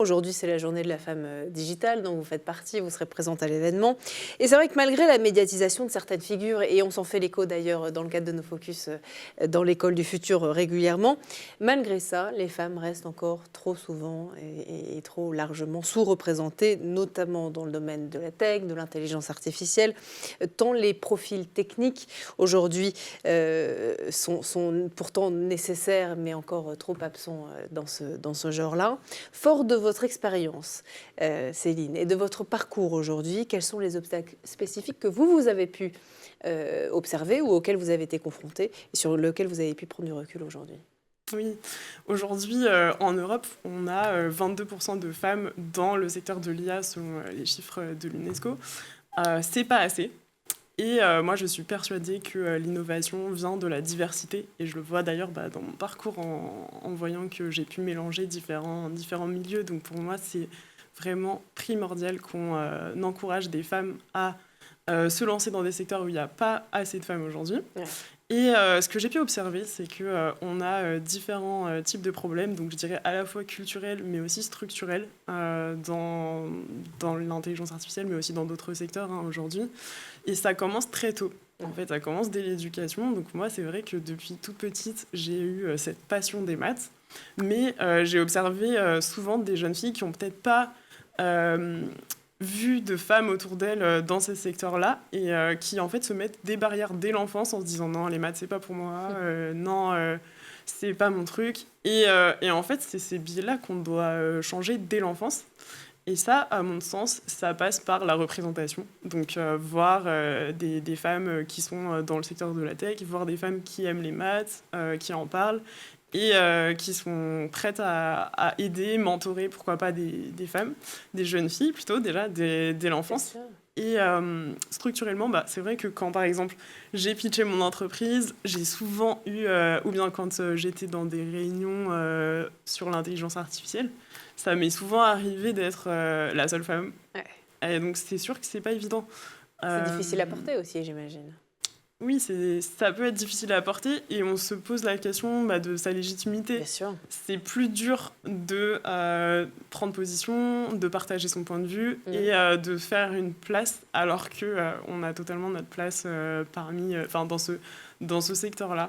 Aujourd'hui, c'est la journée de la femme digitale, dont vous faites partie, vous serez présente à l'événement. Et c'est vrai que malgré la médiatisation de certaines figures, et on s'en fait l'écho d'ailleurs dans le cadre de nos focus dans l'école du futur régulièrement, malgré ça, les femmes restent encore trop souvent et trop largement sous-représentées, notamment dans le domaine de la tech, de l'intelligence artificielle, tant les profils techniques aujourd'hui sont pourtant nécessaires, mais encore trop absents dans ce genre-là. Fort de votre expérience, Céline, et de votre parcours aujourd'hui, quels sont les obstacles spécifiques que vous avez pu observer ou auxquels vous avez été confrontés et sur lesquels vous avez pu prendre du recul aujourd'hui? Oui, aujourd'hui, en Europe, on a 22% de femmes dans le secteur de l'IA selon les chiffres de l'UNESCO. C'est pas assez. Et moi, je suis persuadée que l'innovation vient de la diversité. Et je le vois d'ailleurs dans mon parcours en voyant que j'ai pu mélanger différents milieux. Donc pour moi, c'est vraiment primordial qu'on encourage des femmes à se lancer dans des secteurs où il n'y a pas assez de femmes aujourd'hui. Ouais. Et ce que j'ai pu observer, c'est qu'on a différents types de problèmes, donc je dirais à la fois culturels, mais aussi structurels, dans l'intelligence artificielle, mais aussi dans d'autres secteurs aujourd'hui. Et ça commence très tôt. En fait, ça commence dès l'éducation. Donc moi, c'est vrai que depuis toute petite, j'ai eu cette passion des maths. Mais j'ai observé souvent des jeunes filles qui n'ont peut-être pas vu de femmes autour d'elles dans ces secteurs-là et qui en fait se mettent des barrières dès l'enfance en se disant non, les maths c'est pas pour moi, non, c'est pas mon truc. Et en fait, c'est ces biais-là qu'on doit changer dès l'enfance. Et ça, à mon sens, ça passe par la représentation. Donc, voir des femmes qui sont dans le secteur de la tech, voir des femmes qui aiment les maths, qui en parlent, et qui sont prêtes à aider, mentorer, pourquoi pas des femmes, des jeunes filles plutôt, déjà, dès l'enfance. Et structurellement, c'est vrai que quand, par exemple, j'ai pitché mon entreprise, j'ai souvent eu, ou bien quand j'étais dans des réunions sur l'intelligence artificielle, ça m'est souvent arrivé d'être la seule femme. Ouais. Et donc, c'est sûr que c'est pas évident. C'est difficile à porter aussi, j'imagine. Oui, ça peut être difficile à porter et on se pose la question de sa légitimité. Bien sûr. C'est plus dur de prendre position, de partager son point de vue et de faire une place alors qu'on a totalement notre place dans ce secteur-là.